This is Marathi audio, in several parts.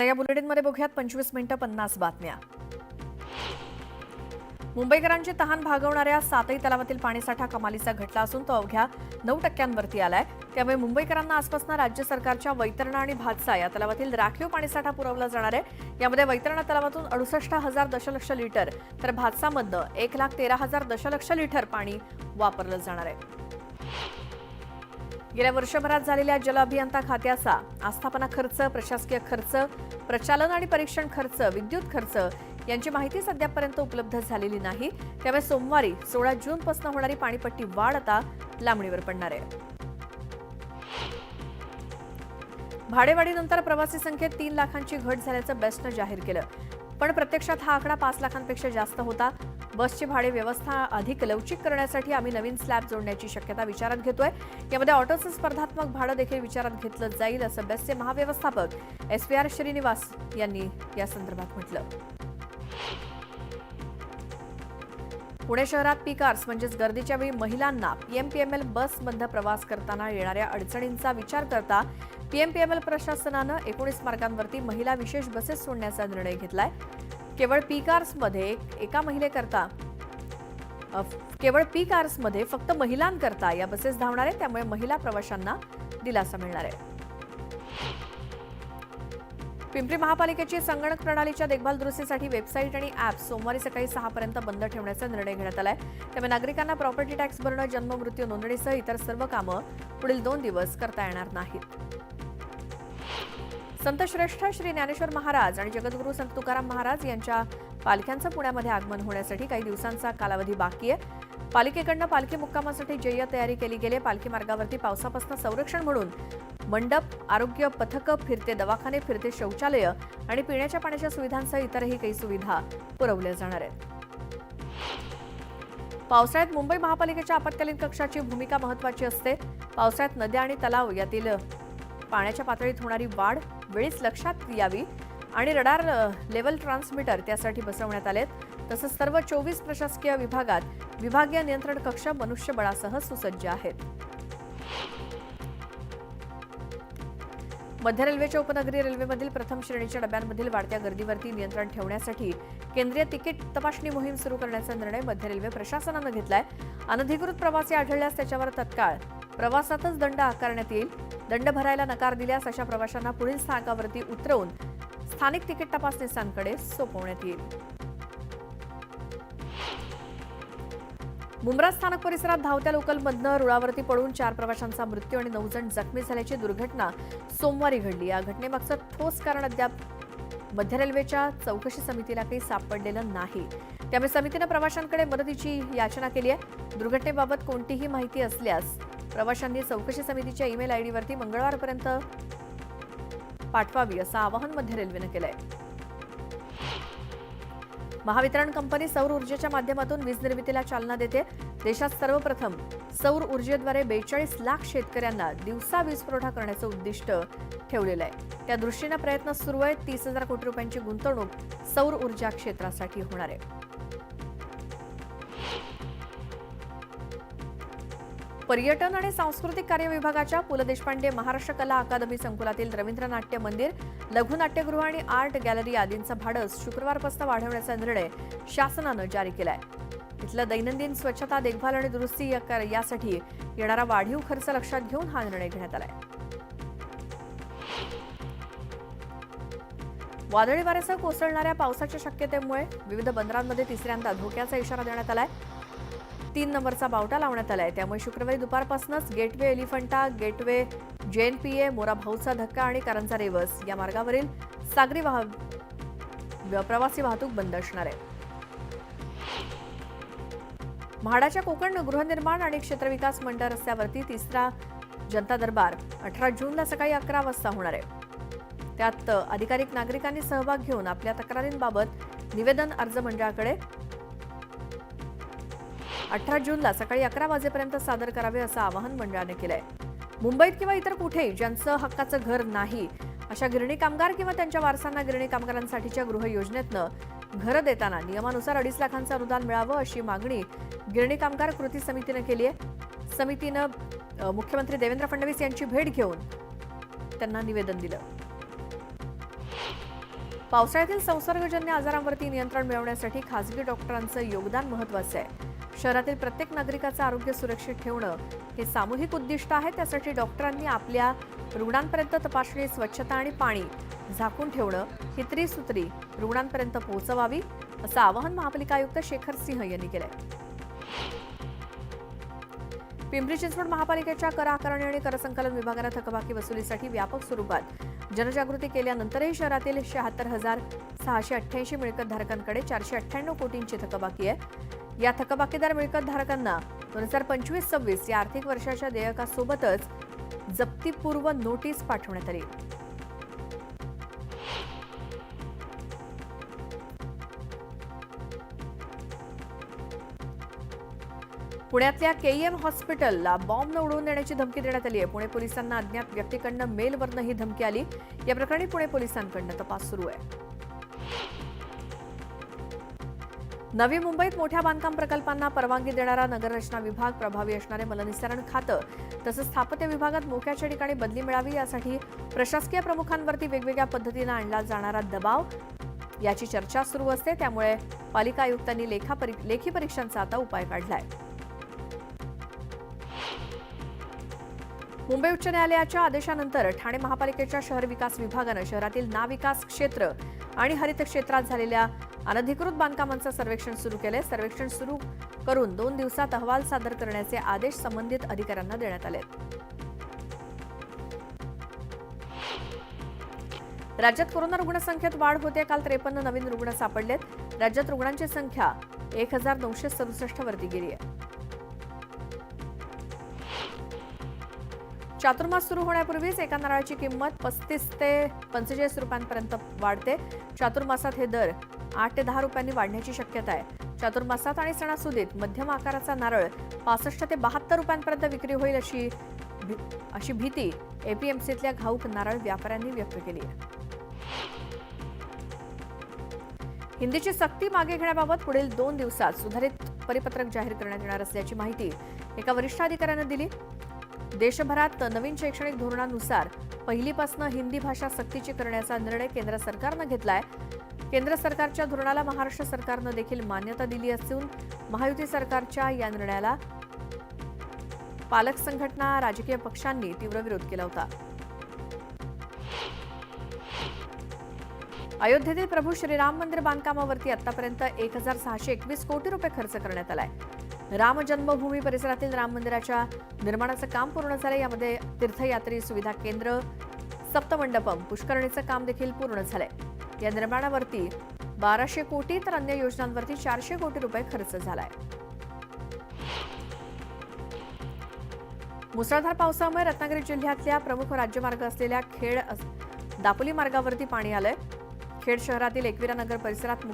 या बुलेटिनमध्ये बघूयात 25 मिनिटं 50 बातम्या. मुंबईकरांची तहान भागवणाऱ्या सातही तलावातील पाणीसाठा कमालीचा घटला असून तो अवघ्या 9% आलाय. त्यामुळे मुंबईकरांना आजपासून राज्य सरकारच्या वैतरणा आणि भातसा या तलावातील राखीव पाणीसाठा पुरवला जाणार आहे. यामध्ये वैतरणा तलावातून 68,000 दशलक्ष लिटर तर भातसामधनं 1,13,000 दशलक्ष लिटर पाणी वापरलं जाणार आहे. गेल्या वर्षभरात झालेल्या जल अभियंता खात्याचा आस्थापना खर्च, प्रशासकीय खर्च, प्रचालन आणि परीक्षण खर्च, विद्युत खर्च यांची माहिती सध्यापर्यंत उपलब्ध झालेली नाही. त्यामुळे सोमवारी 16 जूनपासून होणारी पाणीपट्टी वाढ आता लांबणीवर पडणार आहे. भाडेवाढीनंतर प्रवासी संख्येत 3 लाखांची घट झाल्याचं बेस्टनं जाहीर केलं. पण प्रत्यक्षात हा आकडा 5 लाखांपेक्षा जास्त होता. बसची भाडे व्यवस्था अधिक लवचिक करण्यासाठी आम्ही नवीन स्लॅब जोडण्याची शक्यता विचारात घेतोय. यामध्ये ऑटोचं स्पर्धात्मक भाडं देखील विचारात घेतलं जाईल असं बेस्टचे महाव्यवस्थापक SPR श्रीनिवास यांनी या संदर्भात म्हटलं. पुणे शहरात पीक आवर्स म्हणजेच गर्दीच्या वेळी महिलांना PMPML बसमधून प्रवास करताना येणाऱ्या अडचणींचा विचार करता PMPML प्रशासनानं 19 मार्गांवरती महिला विशेष बसेस सोडण्याचा निर्णय घेतलाय. केवळ पीक आवर्समध्ये फक्त महिलांकरता या बसेस धावणार आहेत. त्यामुळे महिला प्रवाशांना दिलासा मिळणार आहे. पिंपरी महापालिकेची संगणक प्रणालीच्या देखभाल दुरुस्तीसाठी वेबसाईट आणि ॲप सोमवारी सकाळी 6 पर्यंत बंद ठेवण्याचा निर्णय घेण्यात आलाय. त्यामुळे नागरिकांना प्रॉपर्टी टॅक्स भरणं, जन्म मृत्यू नोंदणीसह इतर सर्व कामं पुढील 2 दिवस करता येणार नाहीत. संत श्रेष्ठ श्री ज्ञानेश्वर महाराज आणि जगद्गुरू संत तुकाराम महाराज यांच्या पालख्यांचं पुण्यामध्ये आगमन होण्यासाठी काही दिवसांचा कालावधी बाकी आहे. पालिकेकडनं पालखी मुक्कामासाठी जय्यत तयारी केली गेली. पालखी मार्गावरती पावसापासून संरक्षण म्हणून मंडप, आरोग्य पथकं, फिरते दवाखाने, फिरते शौचालय आणि पिण्याच्या पाण्याच्या सुविधांसह इतरही काही सुविधा पुरवल्या जाणार आहेत. पावसाळ्यात मुंबई महापालिकेच्या आपत्कालीन कक्षाची भूमिका महत्त्वाची असते. पावसाळ्यात नद्या आणि तलाव यातील पाण्याच्या पातळीत होणारी वाढ वेळीच लक्षात यावी आणि रडार लेव्हल ट्रान्समीटर त्यासाठी बसवण्यात आलेत. तसंच सर्व 24 प्रशासकीय विभागात विभागीय नियंत्रण कक्ष मनुष्यबळासह सुसज्ज आहेत. मध्य रेल्वेच्या उपनगरी रेल्वेमधील प्रथम श्रेणीच्या डब्यांमधील वाढत्या गर्दीवरती नियंत्रण ठेवण्यासाठी केंद्रीय तिकीट तपासणी मोहीम सुरू करण्याचा निर्णय मध्य रेल्वे प्रशासनानं घेतलाय. अनधिकृत प्रवासी आढळल्यास त्याच्यावर तत्काळ प्रवासातच दंड आकारण्यात येईल. दंड भरायला नकार दिल्यास अशा प्रवाशांना पुढील स्थानकावरती उतरवून स्थानिक तिकीट तपासनीसांकडे सोपवण्यात येईल. मुंब्रा स्थानक परिसरात धावत्या लोकलमधनं रुळावरती पडून 4 प्रवाशांचा मृत्यू आणि 9 जण जखमी झाल्याची दुर्घटना सोमवारी घडली. या घटनेमागचं ठोस कारण अद्याप मध्य रेल्वेच्या चौकशी समितीला काही सापडलेलं नाही. त्यामुळे समितीनं प्रवाशांकडे मदतीची याचना केली आहे. दुर्घटनेबाबत कोणतीही माहिती असल्यास प्रवाशांनी चौकशी समितीच्या ईमेल ID वरती मंगळवारपर्यंत पाठवावी असं आवाहन मध्य रेल्वेनं केलंय. महावितरण कंपनी सौर ऊर्जेच्या माध्यमातून वीज निर्मितीला चालना देते. देशात सर्वप्रथम सौर ऊर्जेद्वारे 42 लाख शेतकऱ्यांना दिवसा वीज पुरवठा करण्याचं उद्दिष्ट ठेवलेलं आहे. त्या दृष्टीनं प्रयत्न सुरू आहेत. 30,000 कोटी रुपयांची गुंतवणूक सौर ऊर्जा क्षेत्रासाठी होणार आहे. पर्यटन आणि सांस्कृतिक कार्य विभागाच्या पु ल देशपांडे महाराष्ट्र कला अकादमी संकुलातील रवींद्र नाट्य मंदिर, लघुनाट्यगृह आणि आर्ट गॅलरी आदींचं भाडं शुक्रवारपासून वाढवण्याचा निर्णय शासनानं जारी केलाय. इथलं दैनंदिन स्वच्छता, देखभाल आणि दुरुस्ती यासाठी येणारा वाढीव खर्च लक्षात घेऊन हा निर्णय घेण्यात आलाय. वादळी वाऱ्यासह कोसळणाऱ्या पावसाच्या शक्यतेमुळे विविध बंदरांमध्ये तिसऱ्यांदा धोक्याचा इशारा देण्यात आलाय. 3 नंबरचा बावटा लावण्यात आलाय. त्यामुळे शुक्रवारी दुपारपासूनच गेटवे एलिफंटा, गेटवे JNPA, मोरा भाऊचा धक्का आणि कारंजा रेवस या मार्गावरील सागरी प्रवासी वाहतूक बंद असणार आहे. म्हाडाच्या कोकण गृहनिर्माण आणि क्षेत्रविकास मंडळ रस्त्यावरती 3रा जनता दरबार 18 जूनला सकाळी 11 वाजता होणार आहे. त्यात अधिकाधिक नागरिकांनी सहभाग घेऊन आपल्या तक्रारींबाबत निवेदन अर्ज मंडळाकडे 18 जूनला सकाळी 11 वाजेपर्यंत सादर करावे असं आवाहन मंडळाने केलंय. मुंबईत किंवा इतर कुठेही ज्यांचं हक्काचं घर नाही अशा गिरणी कामगार किंवा त्यांच्या वारसांना गिरणी कामगारांसाठीच्या गृह योजनेतनं घरं देताना नियमानुसार 2.5 लाखांचं अनुदान मिळावं अशी मागणी गिरणी कामगार कृती समितीनं केली आहे. समितीनं मुख्यमंत्री देवेंद्र फडणवीस यांची भेट घेऊन त्यांना निवेदन दिलं. पावसाळ्यातील संसर्गजन्य आजारांवरती नियंत्रण मिळवण्यासाठी खासगी डॉक्टरांचं योगदान महत्त्वाचं आहे. शहरातील प्रत्येक नागरिकाचं आरोग्य सुरक्षित ठेवणं हे सामूहिक उद्दिष्ट आहे. त्यासाठी डॉक्टरांनी आपल्या रुग्णांपर्यंत तपासणी, स्वच्छता आणि पाणी झाकून ठेवणं ही त्रिसूत्री रुग्णांपर्यंत पोहोचवावी, असं आवाहन महापालिका आयुक्त शेखर सिंह यांनी केलंय. पिंपरी चिंचवड महापालिकेच्या कर आकारणी आणि कर संकलन विभागानं थकबाकी वसुलीसाठी व्यापक स्वरूपात जनजागृती केल्यानंतरही शहरातील 76,688 मिळकतधारकांकडे 498 कोटींची थकबाकी आहे. या थकबाकीदार मिळकतधारकांना 2025-26 या आर्थिक वर्षाच्या देयकासोबतच जप्तीपूर्व नोटीस पाठवण्यात आली. पुण्यातल्या केईएम हॉस्पिटलला बॉम्बनं उडवून देण्याची धमकी देण्यात आली आहे. पुणे पोलिसांना अज्ञात व्यक्तीकडनं मेलवरनं ही धमकी आली. या प्रकरणी पुणे पोलिसांकडनं तपास सुरू आहे. नवी मुंबईत मोठ्या बांधकाम प्रकल्पांना परवानगी देणारा नगररचना विभाग, प्रभावी असणारे मलनिस्सारण खातं तसंच स्थापत्य विभागात मोक्याच्या ठिकाणी बदली मिळावी यासाठी प्रशासकीय प्रमुखांवरती वेगवेगळ्या पद्धतीनं आणला जाणारा दबाव याची चर्चा सुरू असते. त्यामुळे पालिका आयुक्तांनी लेखी परीक्षांचा आता उपाय काढलाय. मुंबई उच्च न्यायालयाच्या आदेशानंतर ठाणे महापालिकेच्या शहर विकास विभागानं शहरातील नाविकास क्षेत्र आणि हरित क्षेत्रात झालेल्या अनधिकृत बांधकामांचं सर्वेक्षण सुरू केलंय. सर्वेक्षण सुरू करून 2 दिवसात अहवाल सादर करण्याचे आदेश संबंधित अधिकाऱ्यांना देण्यात आले. राज्यात कोरोना रुग्णसंख्येत वाढ होते. काल 53 नवीन रुग्ण सापडलेत. राज्यात रुग्णांची संख्या 1967 वरती गेली आहे. चातुर्मास सुरू होण्यापूर्वीच एका नारळाची किंमत 35 ते 45 रुपयांपर्यंत वाढते. चातुर्मासात हे दर 8 ते 10 रुपयांनी वाढण्याची शक्यता आहे. चातुर्मासात आणि सणासुदीत मध्यम आकाराचा नारळ 65 ते 72 रुपयांपर्यंत विक्री होईल अशी भीती एपीएमसीतल्या घाऊक नारळ व्यापाऱ्यांनी व्यक्त केली आहे. हिंदीची सक्ती मागे घेण्याबाबत पुढील 2 दिवसात सुधारित परिपत्रक जाहीर करण्यात येणार असल्याची माहिती एका वरिष्ठ अधिकाऱ्यानं दिली. देशभरात नवीन शैक्षणिक धोरणानुसार पहिलीपासून हिंदी भाषा सक्तीची करण्याचा निर्णय केंद्र सरकारनं घेतलाय. केंद्र सरकारच्या धोरणाला महाराष्ट्र सरकारनं देखील मान्यता दिली असून महायुती सरकारच्या या निर्णयाला पालक संघटना, राजकीय पक्षांनी तीव्र विरोध केला होता. अयोध्येतील प्रभू श्रीराम मंदिर बांधकामावरती आतापर्यंत 1,621 कोटी रुपये खर्च करण्यात आलाय. राम जन्मभूमी परिसरातील राम मंदिराच्या निर्माणाचं काम पूर्ण झालंय. यामध्ये तीर्थयात्री सुविधा केंद्र, सप्तमंडपम, पुष्करणीचं काम देखील पूर्ण झालंय. या निर्माणावरती 1200 कोटी तर अन्य योजनांवरती 400 कोटी रुपये खर्च झालाय. मुसळधार पावसामुळे रत्नागिरी जिल्ह्यातल्या प्रमुख राज्यमार्ग असलेल्या खेड दापोली मार्गावरती पाणी आलंय. खेड शहरातील एकविरा नगर परिसरात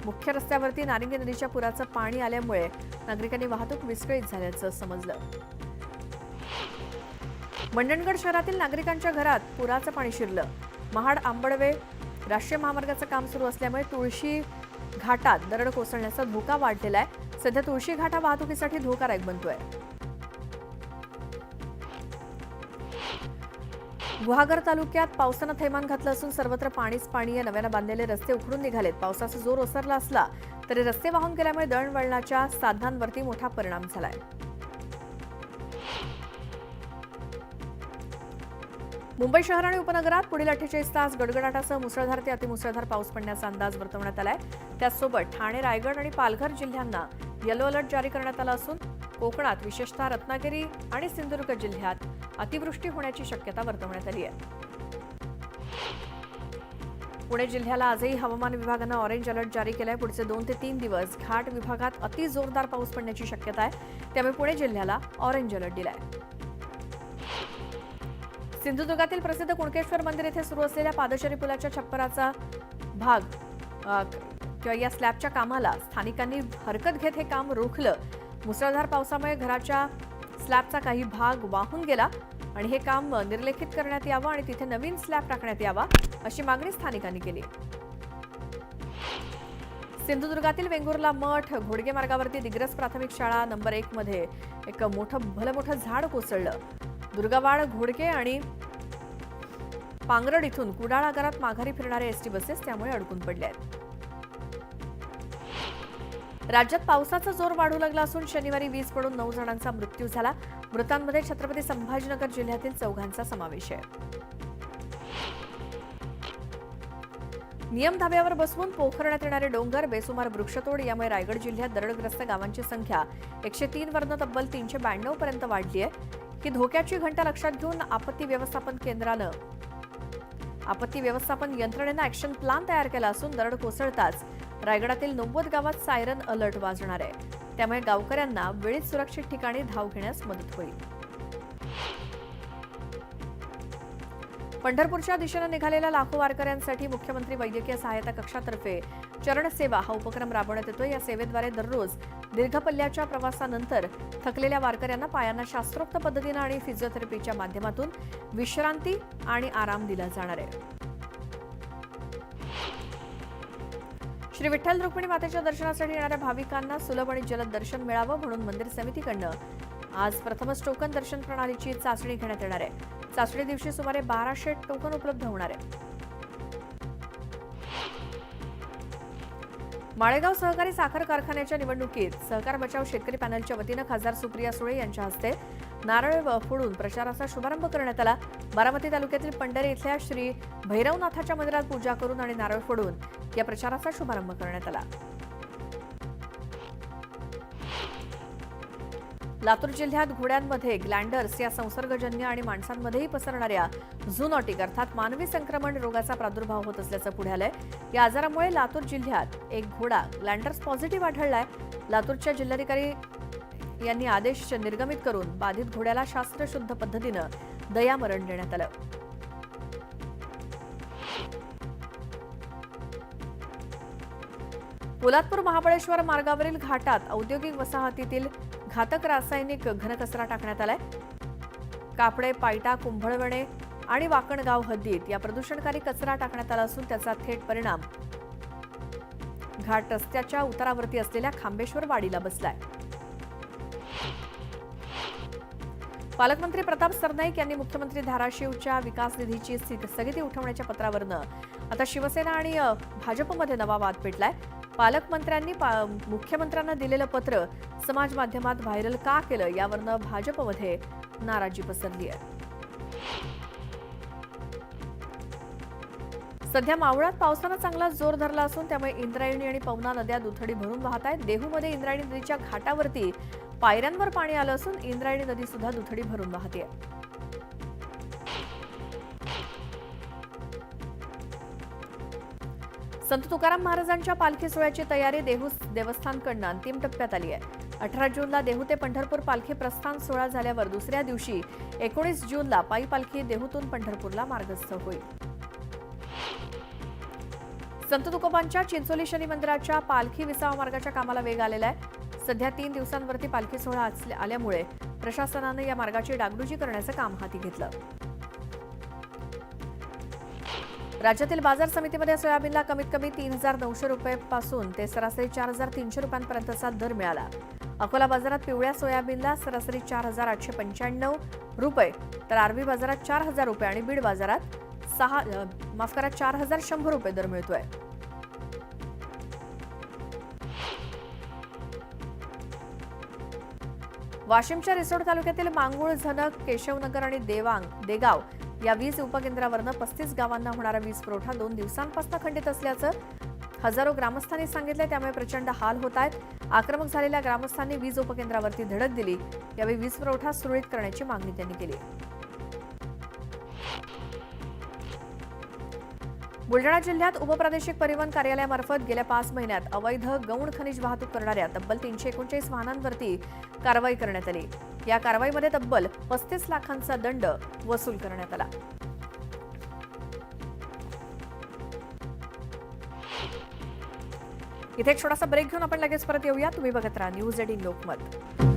मुख्य रस्त्यावरती नारिंगी नदीच्या पुराचं पाणी आल्यामुळे नागरिकांनी वाहतूक विस्कळीत झाल्याचं समजलं. मंडणगड शहरातील नागरिकांच्या घरात पुराचं पाणी शिरलं. महाड आंबडवे राष्ट्रीय महामार्गाचं काम सुरू असल्यामुळे तुळशी घाटात दरड कोसळण्याचा धोका वाढलेला आहे. सध्या तुळशी घाट हा वाहतुकीसाठी धोकादायक बनतोय. गुहागर तालुक्यात पावसानं थैमान घातलं असून सर्वत्र पाणीच पाणी आहे. नव्यानं बांधलेले रस्ते उखडून निघालेत. पावसाचा जोर ओसरला असला तरी रस्ते वाहून गेल्यामुळे दळणवळणाच्या साधनांवरती मोठा परिणाम झालाय. मुंबई शहर आणि उपनगरात पुढील 48 तास गडगडाटासह मुसळधार ते अतिमुसळधार पाऊस पडण्याचा अंदाज वर्तवण्यात आलाय. त्याचसोबत ठाणे, रायगड आणि पालघर जिल्ह्यांना येलो अलर्ट जारी करण्यात आला असून कोकणात विशेषतः रत्नागिरी आणि सिंधुदुर्ग जिल्ह्यात अतिवृष्टी होण्याची शक्यता वर्तवण्यात आली आहे. पुणे जिल्ह्याला आजही हवामान विभागानं ऑरेंज अलर्ट जारी केलाय. पुढचे 2 ते 3 दिवस घाट विभागात अति जोरदार पाऊस पडण्याची शक्यता आहे. त्यामुळे पुणे जिल्ह्याला ऑरेंज अलर्ट दिलाय. सिंधुदुर्गातील प्रसिद्ध कुणकेश्वर मंदिर येथे सुरू असलेल्या पादचारी पुलाच्या छप्पराचा भाग किंवा या स्लॅबच्या कामाला स्थानिकांनी हरकत घेत हे काम रोखलं. मुसळधार पावसामुळे घराच्या स्लॅबचा काही भाग वाहून गेला आणि हे काम निर्लेखित करण्यात यावं आणि तिथे नवीन स्लॅब टाकण्यात यावा अशी मागणी स्थानिकांनी केली. सिंधुदुर्गातील वेंगुर्ला मठ घोडगे मार्गावरती दिग्रस प्राथमिक शाळा नंबर 1 मध्ये एक भलं मोठं झाड कोसळलं. दुर्गावाड, घोडगे आणि पांगरड इथून कुडाळ आगारात माघारी फिरणारे एसटी बसेस त्यामुळे अडकून पडले आहेत. राज्यात पावसाचा जोर वाढू लागला असून शनिवारी वीज पडून 9 जणांचा मृत्यू झाला. मृतांमध्ये छत्रपती संभाजीनगर जिल्ह्यातील 4 समावेश आहे. नियम धाब्यावर बसवून पोखरण्यात येणारे डोंगर, बेसुमार वृक्षतोड यामुळे रायगड जिल्ह्यात दरडग्रस्त गावांची संख्या 103 वरून तब्बल 392 पर्यंत वाढली आहे. ही धोक्याची घंटा लक्षात घेऊन आपत्ती व्यवस्थापन यंत्रणेनं ॲक्शन प्लॅन तयार केला असून दरड कोसळताच रायगडातील 90 गावात सायरन अलर्ट वाजणार आहे. त्यामुळे गावकऱ्यांना वेळीच सुरक्षित ठिकाणी धाव घेण्यास मदत होईल. पंढरपूरच्या दिशेनं निघालेल्या लाखो वारकऱ्यांसाठी मुख्यमंत्री वैद्यकीय सहायता कक्षातर्फे चरण सेवा हा उपक्रम राबवण्यात येतोय. या सेवेद्वारे दररोज दीर्घ पल्ल्याच्या प्रवासानंतर थकलेल्या वारकऱ्यांना पायांना शास्त्रोक्त पद्धतीनं आणि फिजिओथेरपीच्या माध्यमातून विश्रांती आणि आराम दिला जाणार आहे. श्री विठ्ठल रुक्मिणी मातेच्या दर्शनासाठी येणाऱ्या भाविकांना सुलभ आणि जलद दर्शन मिळावं म्हणून मंदिर समितीकडनं आज प्रथमच टोकन दर्शन प्रणालीची चाचणी घेण्यात येणार आहे. चाचणी दिवशी सुमारे 1200 टोकन उपलब्ध होणार आहे. माळेगाव सहकारी साखर कारखान्याच्या निवडणुकीत सहकार बचाव शेतकरी पॅनलच्या वतीनं खासदार सुप्रिया सुळे यांच्या हस्ते नारळ फोडून प्रचाराचा शुभारंभ करण्यात आला. बारामती तालुक्यातील पंढरी इथल्या श्री भैरवनाथाच्या मंदिरात पूजा करून आणि नारळ फोडून या प्रचाराचा शुभारंभ करण्यात आला. लातूर जिल्ह्यात घोड्यांमध्ये ग्लँडर्स या संसर्गजन्य आणि माणसांमध्येही पसरणाऱ्या झूनॉटिक अर्थात मानवी संक्रमण रोगाचा प्रादुर्भाव होत असल्याचं पुढे आलंय. या आजारामुळे लातूर जिल्ह्यात एक घोडा ग्लँडर्स पॉझिटिव्ह आढळलाय. लातूरच्या जिल्हाधिकारी यांनी आदेश निर्गमित करून बाधित घोड्याला शास्त्रशुद्ध पद्धतीनं दयामरण देण्यात आलं. पोलादपूर महाबळेश्वर मार्गावरील घाटात औद्योगिक वसाहतीतील घातक रासायनिक घनकचरा टाकण्यात आलाय. कापडे, पायटा, कुंभळवणे आणि वाकणगाव हद्दीत या प्रदूषणकारी कचरा टाकण्यात आला असून त्याचा थेट परिणाम घाट रस्त्याच्या उतारावरती असलेल्या खांबेश्वर वाडीला बसलाय. पालकमंत्री प्रताप सरनाईक यांनी मुख्यमंत्री धाराशिवच्या विकास निधीची स्थगिती उठवण्याच्या पत्रावरनं आता शिवसेना आणि भाजपमध्ये नवा वाद पेटलाय. पालकमंत्र्यांनी मुख्यमंत्र्यांना दिलेलं पत्र समाज माध्यमात व्हायरल का केलं यावरनं भाजपमध्ये नाराजी पसरली आहे. सध्या मावळात पावसानं चांगला जोर धरला असून त्यामुळे इंद्रायणी आणि पवना नद्या दुथडी भरून वाहत आहेत. देहूमध्ये इंद्रायणी नदीच्या घाटावरती पायऱ्यांवर पाणी आलं असून इंद्रायणी नदी सुद्धा दुथडी भरून वाहते. संत तुकाराम महाराजांच्या पालखी सोहळ्याची तयारी देहू देवस्थानकडनं अंतिम टप्प्यात आली आहे. 18 जूनला देहू ते पंढरपूर पालखी प्रस्थान सोहळा झाल्यावर दुसऱ्या दिवशी 19 जूनला पायी पालखी देहूतून पंढरपूरला मार्गस्थ होईल. संत तुकोबांच्या चिंचोली शनी मंदिराच्या पालखी विसावा मार्गाच्या कामाला वेग आलेला आहे. सध्या 3 दिवसांवरती पालखी सोहळा आल्यामुळे प्रशासनानं या मार्गाची डागडुजी करण्याचं काम हाती घेतलं. राज्यातील बाजार समितीमध्ये सोयाबीनला कमीत कमी 3,900 रुपयांपासून ते सरासरी 4,300 रुपयांपर्यंतचा दर मिळाला. अकोला बाजारात पिवळ्या सोयाबीनला सरासरी 4,895 रुपये तर आर्वी बाजारात 4,000 रुपये आणि बीड बाजारात 4,100 रुपये दर मिळतोय. वाशिमच्या रिसोड तालुक्यातील मांगूळ, झनक, केशवनगर आणि देगाव या वीज उपकेंद्रावरनं 35 गावांना होणारा वीज पुरवठा 2 दिवसांपासून खंडित असल्याचं हजारो ग्रामस्थांनी सांगितलं. त्यामुळे प्रचंड हाल होत आहेत. आक्रमक झालेल्या ग्रामस्थांनी वीज उपकेंद्रावरती धडक दिली. यावेळी वीज पुरवठा सुरळीत करण्याची मागणी त्यांनी केली. बुलढाणा जिल्ह्यात उपप्रादेशिक परिवहन कार्यालयामार्फत गेल्या 5 महिन्यात अवैध गौण खनिज वाहतूक करणाऱ्या तब्बल 339 वाहनांवरती कारवाई करण्यात आली. या कारवाईमध्ये तब्बल 35 लाखांचा दंड वसूल करण्यात आला. इथे एक छोटासा ब्रेक घेऊन आपण लगेच परत येऊया. तुम्ही बघत राहा न्यूज 18 लोकमत.